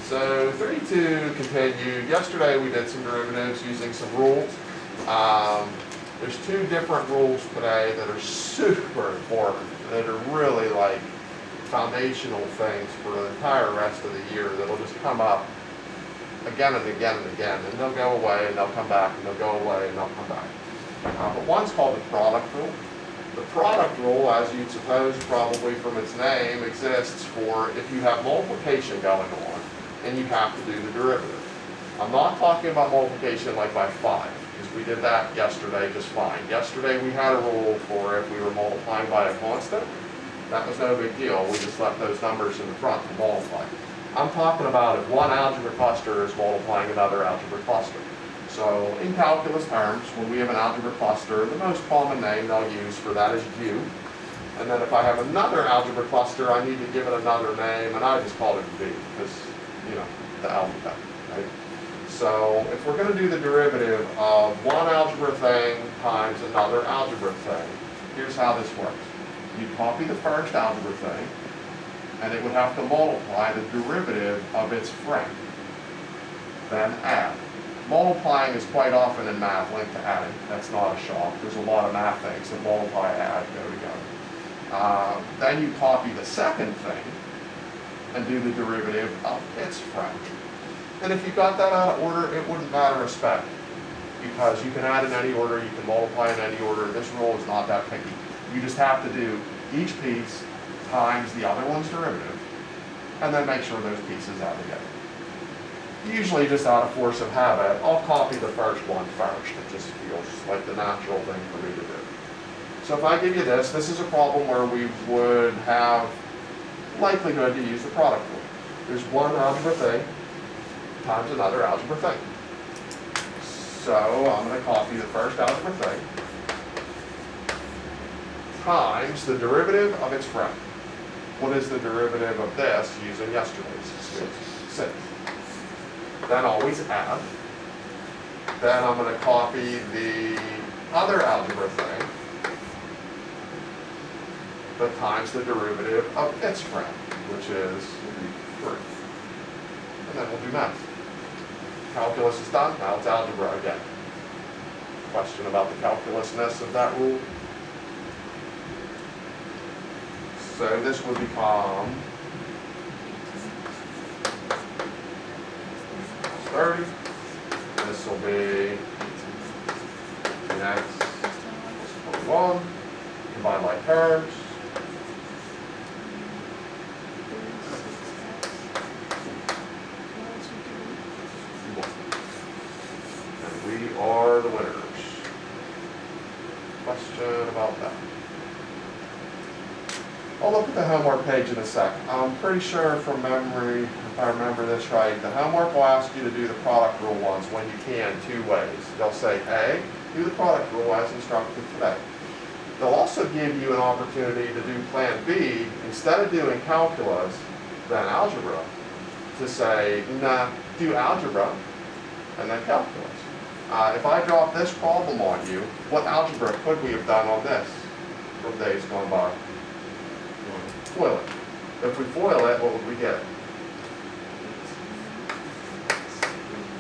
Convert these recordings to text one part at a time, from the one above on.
So 32 continued. Yesterday we did some derivatives using some rules. There's two different rules today that are super important, that are really like foundational things for the entire rest of the year that'll just come up again and again and again, and they'll go away and they'll come back and they'll go away and they'll come back. But one's called the product rule. The product rule, as you'd suppose probably from its name, exists for if you have multiplication going on and you have to do the derivative. I'm not talking about multiplication like by 5, because we did that yesterday just fine. Yesterday we had a rule for if we were multiplying by a constant. That was no big deal. We just left those numbers in the front to multiply. I'm talking about if one algebra cluster is multiplying another algebra cluster. So in calculus terms, when we have an algebra cluster, the most common name they'll use for that is U. And then if I have another algebra cluster, I need to give it another name, and I just call it V, because, you know, the alphabet, right? So if we're going to do the derivative of one algebra thing times another algebra thing, here's how this works. You copy the first algebra thing, and it would have to multiply the derivative of its friend. Then add. Multiplying is quite often in math linked to adding. That's not a shock. There's a lot of math things that multiply, add, go together. Then you copy the second thing and do the derivative of its friend. And if you got that out of order, it wouldn't matter a speck, because you can add in any order, you can multiply in any order. This rule is not that picky. You just have to do each piece times the other one's derivative, and then make sure those pieces add together. Usually just out of force of habit, I'll copy the first one first. It just feels like the natural thing for me to do. So if I give you this is a problem where we would have likelihood to use the product rule. There's one algebra thing times another algebra thing. So I'm going to copy the first algebra thing times the derivative of its friend. What is the derivative of this using yesterday's? 6. Then always add. Then I'm going to copy the other algebra thing that times the derivative of its friend, which is 3. And then we'll do math. Calculus is done, now it's algebra again. Question about the calculusness of that rule? So this would become 30. This will be next 41. Combine like terms. And we are the winners. Question about that? I'll look at the homework page in a sec. I'm pretty sure from memory, if I remember this right, the homework will ask you to do the product rule ones when you can, 2 ways. They'll say, A, do the product rule as instructed today. They'll also give you an opportunity to do plan B, instead of doing calculus, then algebra, to say, nah, do algebra, and then calculus. If I drop this problem on you, what algebra could we have done on this from days gone by? Foil it. If we foil it, what would we get?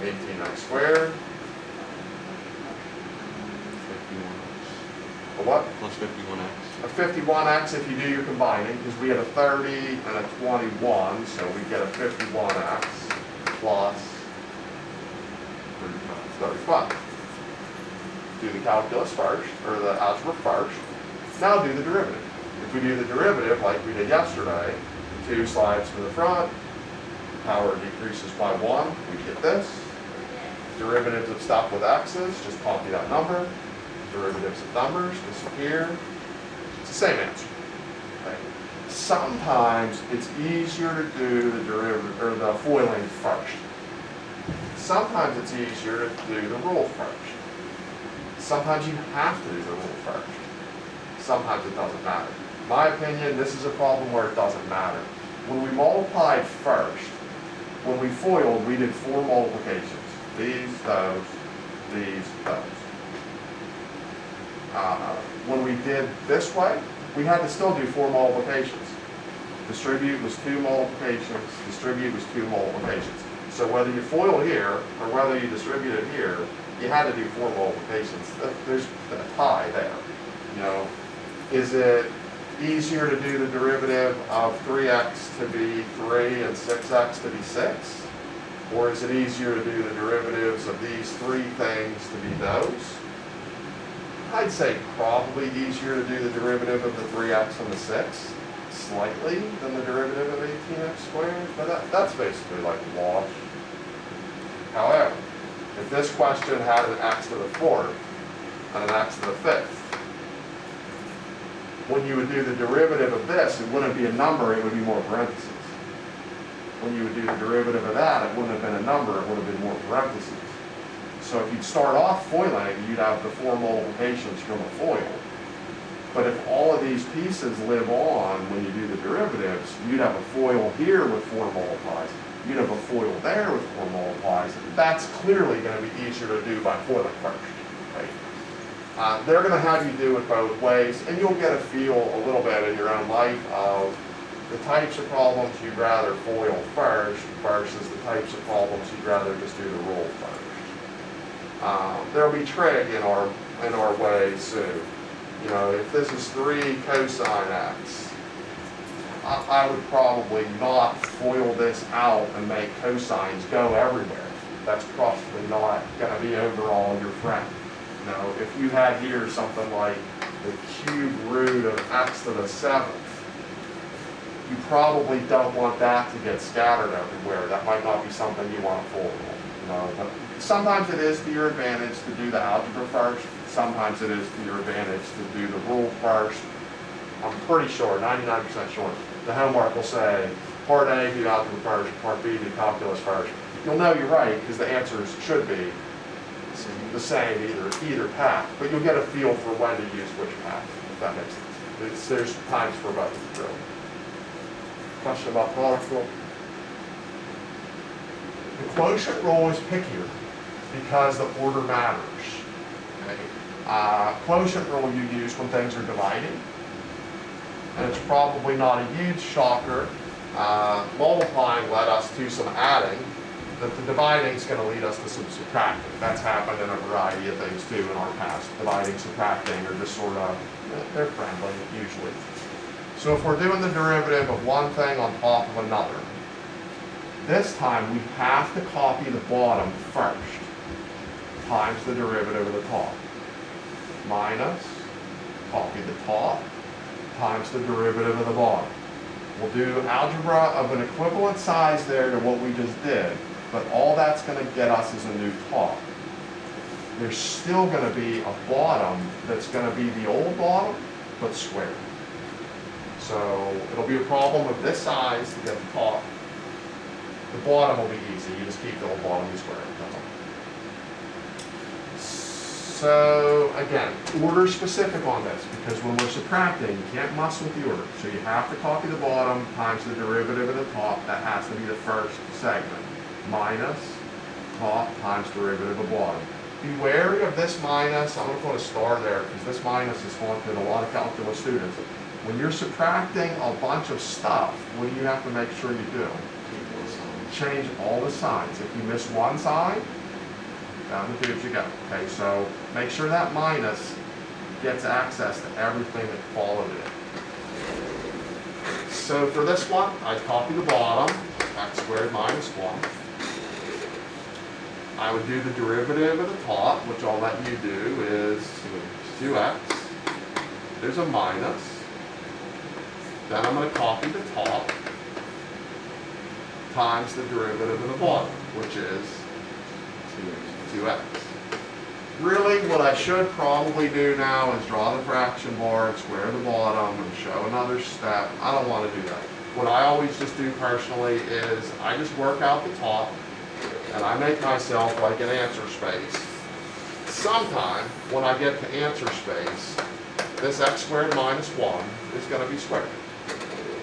18x squared. A what? Plus 51x. A 51x if you do your combining, because we had a 30 and a 21, so we get a 51x plus 35. Do the calculus first, or the algebra first. Now do the derivative. If we do the derivative like we did yesterday, 2 slides to the front, power decreases by 1, we get this. Derivatives of stuff with x's, just copy that number. Derivatives of numbers disappear. It's the same answer. Okay. Sometimes it's easier to do the derivative or the foiling first. Sometimes it's easier to do the rule first. Sometimes you have to do the rule first. Sometimes it doesn't matter. In my opinion, this is a problem where it doesn't matter. When we multiplied first, when we foiled, we did 4 multiplications. These, those, these, those. When we did this way, we had to still do 4 multiplications. Distribute was 2 multiplications, distribute was 2 multiplications. So whether you FOIL here or whether you distribute it here, you had to do 4 multiplications. There's a tie there. You know, is it easier to do the derivative of 3x to be 3 and 6x to be 6? Or is it easier to do the derivatives of these 3 things to be those? I'd say probably easier to do the derivative of the 3x and the 6 slightly than the derivative of 18x squared, but that's basically like wash. However, if this question had an x to the 4th and an x to the 5th, when you would do the derivative of this, it wouldn't be a number, it would be more parentheses. When you would do the derivative of that, it wouldn't have been a number, it would have been more parentheses. So if you'd start off foiling, you'd have the 4 multiplications from a foil. But if all of these pieces live on when you do the derivatives, you'd have a foil here with 4 multiplies. You'd have a foil there with 4 multiplies. That's clearly going to be easier to do by foiling first. Right? They're going to have you do it both ways, and you'll get a feel a little bit in your own life of the types of problems you'd rather foil first versus the types of problems you'd rather just do the rule first. There'll be trig in our way soon. You know, if this is 3 cosine x, I would probably not FOIL this out and make cosines go everywhere. That's probably not going to be overall your friend. You know, if you had here something like the cube root of x to the 7th, you probably don't want that to get scattered everywhere. That might not be something you want to FOIL. You know, but sometimes it is to your advantage to do the algebra first. Sometimes it is to your advantage to do the rule first. I'm pretty sure, 99% sure, the homework will say, part A, do algebra first, part B, do calculus first. You'll know you're right because the answers should be the same either path, but you'll get a feel for when to use which path, if that makes sense. There's times for both, really. Question about product rule? The quotient rule is pickier because the order matters. Okay? Quotient rule you use when things are dividing, and it's probably not a huge shocker. Multiplying led us to some adding, that the dividing is going to lead us to some subtracting. That's happened in a variety of things too in our past. Dividing, subtracting are just sort of, they're friendly usually. So if we're doing the derivative of one thing on top of another, this time we have to copy the bottom first, times the derivative of the top. Minus, copy the top, times the derivative of the bottom. We'll do algebra of an equivalent size there to what we just did, but all that's going to get us is a new top. There's still going to be a bottom that's going to be the old bottom, but squared. So it'll be a problem of this size to get the top. The bottom will be easy. You just keep the old bottom and square it. So again, order specific on this, because when we're subtracting, you can't mess with the order. So you have to copy the bottom times the derivative of the top. That has to be the first segment. Minus top times derivative of bottom. Be wary of this minus. I'm going to put a star there because this minus is haunted a lot of calculus students. When you're subtracting a bunch of stuff, what do you have to make sure you do? Change all the signs. If you miss one sign, down the tubes you go. Okay, so make sure that minus gets access to everything that followed it. So for this one, I copy the bottom, x squared minus 1. I would do the derivative of the top, which I'll let you do, is 2x. There's a minus. Then I'm going to copy the top times the derivative of the bottom, which is 2x. Really, what I should probably do now is draw the fraction bar and square the bottom and show another step. I don't want to do that. What I always just do personally is I just work out the top and I make myself like an answer space. Sometime when I get to answer space, this x squared minus 1 is going to be squared.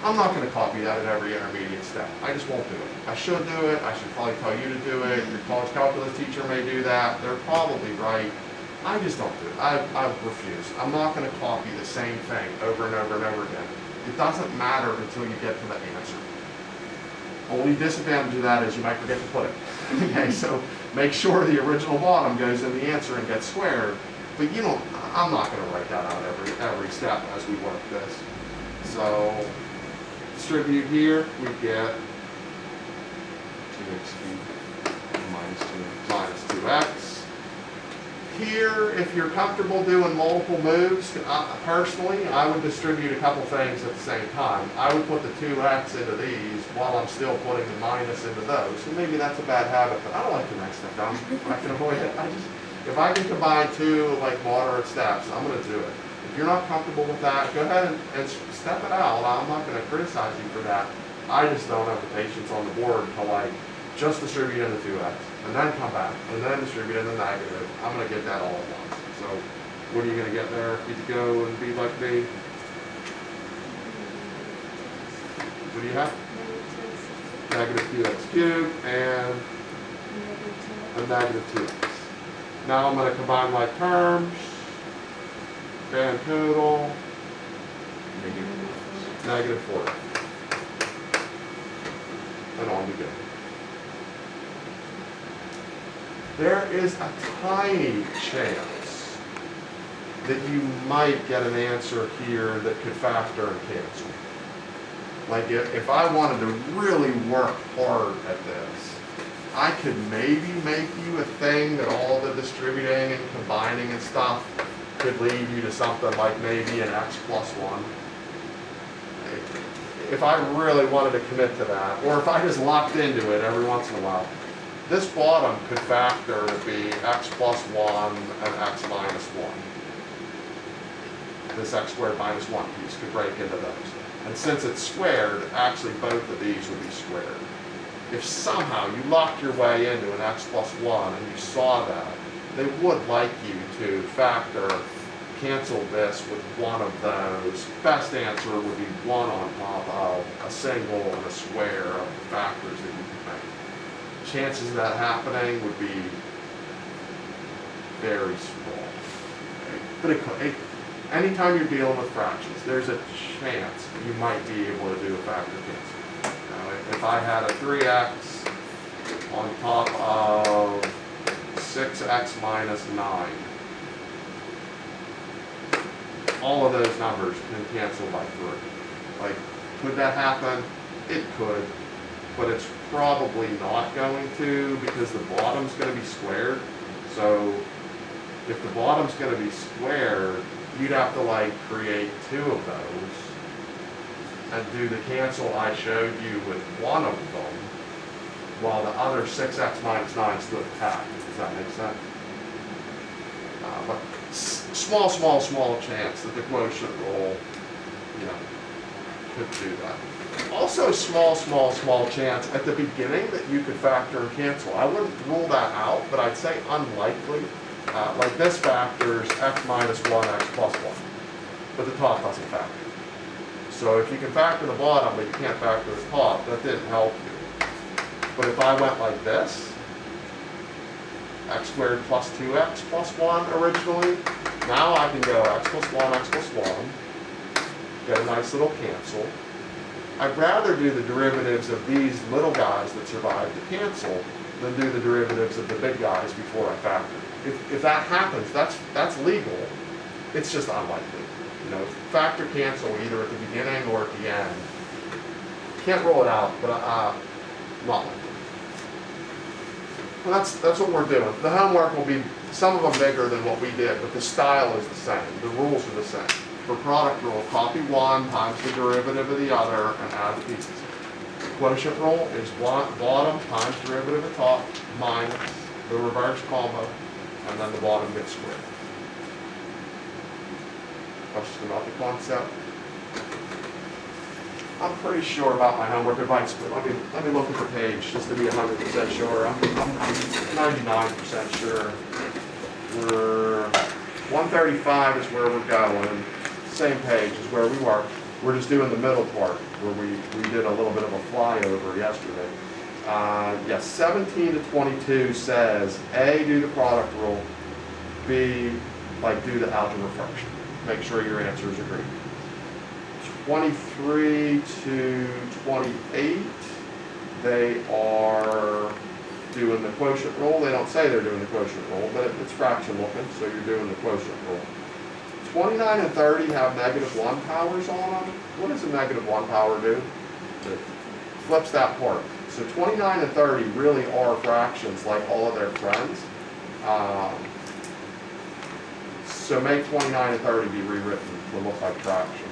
I'm not going to copy that at every intermediate step. I just won't do it. I should do it. I should probably tell you to do it. Your college calculus teacher may do that. They're probably right. I just don't do it. I refuse. I'm not going to copy the same thing over and over and over again. It doesn't matter until you get to the answer. Only disadvantage of that is you might forget to put it. Okay, so make sure the original bottom goes in the answer and gets squared. But you don't, I'm not going to write that out every step as we work this. So distribute here, we get 2x cubed minus 2x. Here, if you're comfortable doing multiple moves, personally, I would distribute a couple things at the same time. I would put the 2x into these while I'm still putting the minus into those. So maybe that's a bad habit, but I don't like to write stuff down. I can avoid it. If I can combine two like moderate steps, I'm going to do it. If you're not comfortable with that, go ahead and step it out. I'm not going to criticize you for that. I just don't have the patience on the board to like just distribute into 2x and then come back and then distribute into negative. I'm going to get that all at once. So what are you going to get there if you go and be like me? What do you have? Negative 2x cubed and a negative 2x. Now I'm going to combine my terms, grand total, negative 4. And on we go. There is a tiny chance that you might get an answer here that could factor and cancel. Like if I wanted to really work hard at this, I could maybe make you a thing that all the distributing and combining and stuff could lead you to something like maybe an x plus 1. If I really wanted to commit to that, or if I just locked into it every once in a while, this bottom could factor to be x plus 1 and x minus 1. This x squared minus 1 piece could break into those. And since it's squared, actually both of these would be squared. If somehow you locked your way into an x plus 1 and you saw that, they would like you to factor, cancel this with one of those. Best answer would be 1 on top of a single and a square of the factors that you could make. Chances of that happening would be very small. Okay? But it could. Anytime you're dealing with fractions, there's a chance you might be able to do a factor cancel. Now, if I had a 3x on top of 6x minus 9, all of those numbers can cancel by 3. Like, could that happen? It could, but it's probably not going to because the bottom's going to be squared. So if the bottom's going to be squared, you'd have to like create 2 of those and do the cancel I showed you with one of them while the other 6x minus 9 stood intact. Does that make sense? But small chance that the quotient rule, could do that. Also small chance at the beginning that you could factor and cancel. I wouldn't rule that out, but I'd say unlikely. Like this factors x minus 1, x plus 1, but the top doesn't factor. So if you can factor the bottom, but you can't factor the top, that didn't help you. But if I went like this, x squared plus 2x plus 1 originally, now I can go x plus 1, get a nice little cancel. I'd rather do the derivatives of these little guys that survive the cancel than do the derivatives of the big guys before I factor. If that happens, that's legal. It's just unlikely. Factor cancel either at the beginning or at the end. Can't rule it out, but not likely. Well, that's what we're doing. The homework will be some of them bigger than what we did, but the style is the same. The rules are the same. For product rule, copy one times the derivative of the other and add the pieces. Quotient rule is bottom times derivative of top minus the reverse combo, and then the bottom gets squared. Question about the concept? I'm pretty sure about my homework advice, but let me look at the page just to be 100% sure. I'm 99% sure. 135 is where we're going. Same page is where we were. We're just doing the middle part where we did a little bit of a flyover yesterday. Yes, 17 to 22 says A, do the product rule, B, do the algebra function. Make sure your answers agree. 23 to 28, they are doing the quotient rule. They don't say they're doing the quotient rule, but it's fraction looking, so you're doing the quotient rule. 29 and 30 have -1 powers on them. What does a -1 power do? It flips that part. So 29 and 30 really are fractions like all of their friends. So make 29 and 30 be rewritten to look like fractions.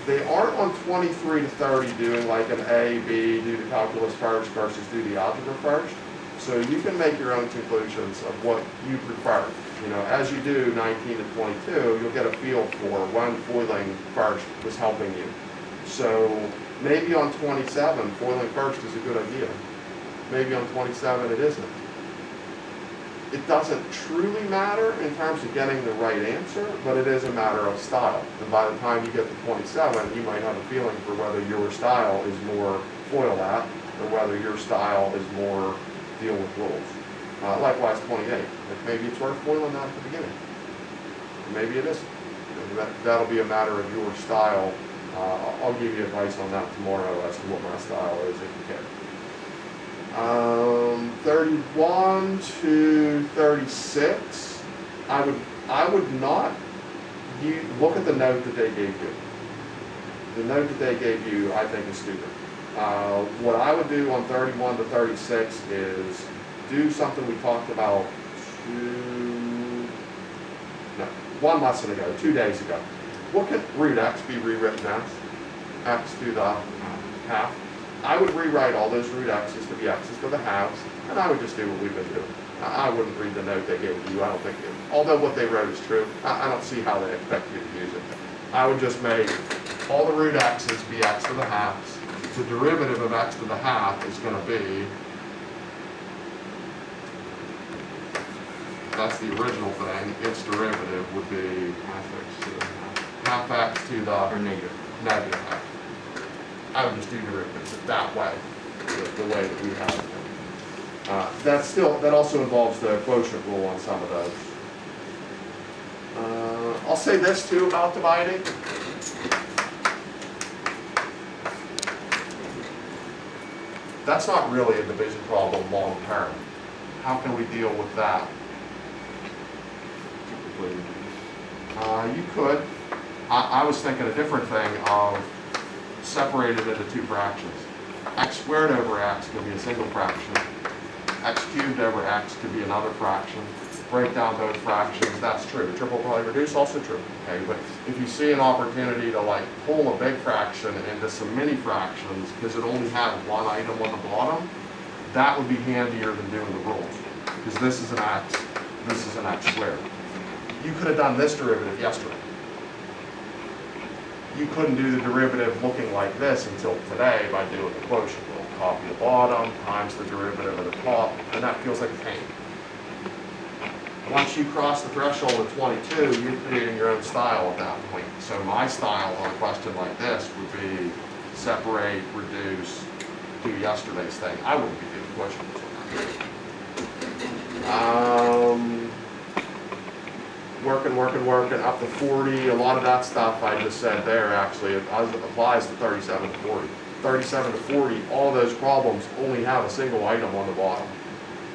They aren't on 23 to 30 doing like an A, B, do the calculus first versus do the algebra first. So you can make your own conclusions of what you prefer. You know, as you do 19 to 22, you'll get a feel for when foiling first was helping you. So maybe on 27, foiling first is a good idea. Maybe on 27 it isn't. It doesn't truly matter in terms of getting the right answer, but it is a matter of style. And by the time you get to 27, you might have a feeling for whether your style is more foil at, or whether your style is more deal with rules. Likewise, 28. Maybe it's worth foiling that at the beginning. Maybe it isn't. That'll be a matter of your style. I'll give you advice on that tomorrow as to what my style is if you care. 31 to 36, I would not look at the note that they gave you. The note that they gave you, I think, is stupid. What I would do on 31 to 36 is do something we talked about one lesson ago, 2 days ago. What can root x be rewritten as? X to the half. I would rewrite all those root x's to be x's to the halves, and I would just do what we've been doing. I wouldn't read the note they gave you. I don't think, although what they wrote is true, I don't see how they expect you to use it. I would just make all the root x's be x to the halves. The derivative of x to the half is going to be, that's the original thing, its derivative would be half x to the or negative half. I would just do derivatives that way, the way that we have it. That also involves the quotient rule on some of those. I'll say this too about dividing. That's not really a division problem long term. How can we deal with that? You could. I was thinking a different thing of separated into two fractions. X squared over x could be a single fraction. X cubed over x could be another fraction. Break down both fractions, that's true. Triple probably reduce, also true. Okay, but if you see an opportunity to like pull a big fraction into some mini fractions because it only had one item on the bottom, that would be handier than doing the rules. Because this is an x, this is an x squared. You could have done this derivative yesterday. You couldn't do the derivative looking like this until today by doing the quotient rule. Copy the bottom times the derivative of the top, and that feels like a pain. Once you cross the threshold of 22, you're creating your own style at that point. So my style on a question like this would be separate, reduce, do yesterday's thing. I wouldn't be doing quotient rules on that. Working up to 40. A lot of that stuff I just said there actually applies to 37 to 40. 37 to 40, all those problems only have a single item on the bottom.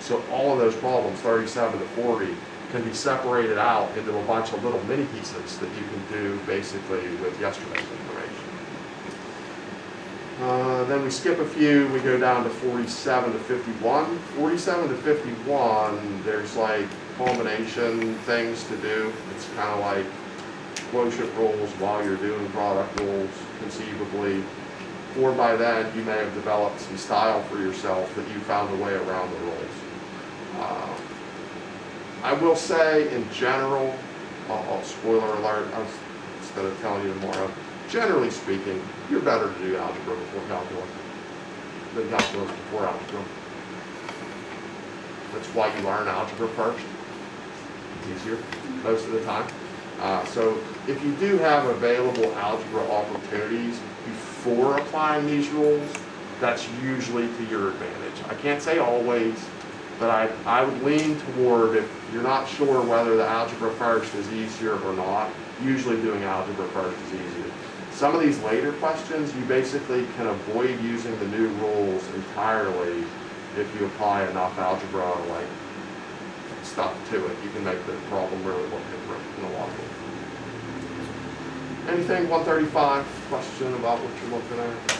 So all of those problems, 37 to 40, can be separated out into a bunch of little mini pieces that you can do basically with yesterday's information. Then we skip a few, we go down to 47 to 51. 47 to 51, there's like combination things to do. It's kind of like quotient rules while you're doing product rules, conceivably. Or by then, you may have developed some style for yourself that you found a way around the rules. I will say, in general, spoiler alert, instead of telling you tomorrow, generally speaking, you're better to do algebra before calculus than calculus before algebra. That's why you learn algebra first. It's easier most of the time. So if you do have available algebra opportunities before applying these rules, that's usually to your advantage. I can't say always, But I would lean toward, if you're not sure whether the algebra first is easier or not, usually doing algebra first is easier. Some of these later questions, you basically can avoid using the new rules entirely if you apply enough algebra like stuff to it. You can make the problem really look different in a lot of ways. Anything 135 question about what you're looking at?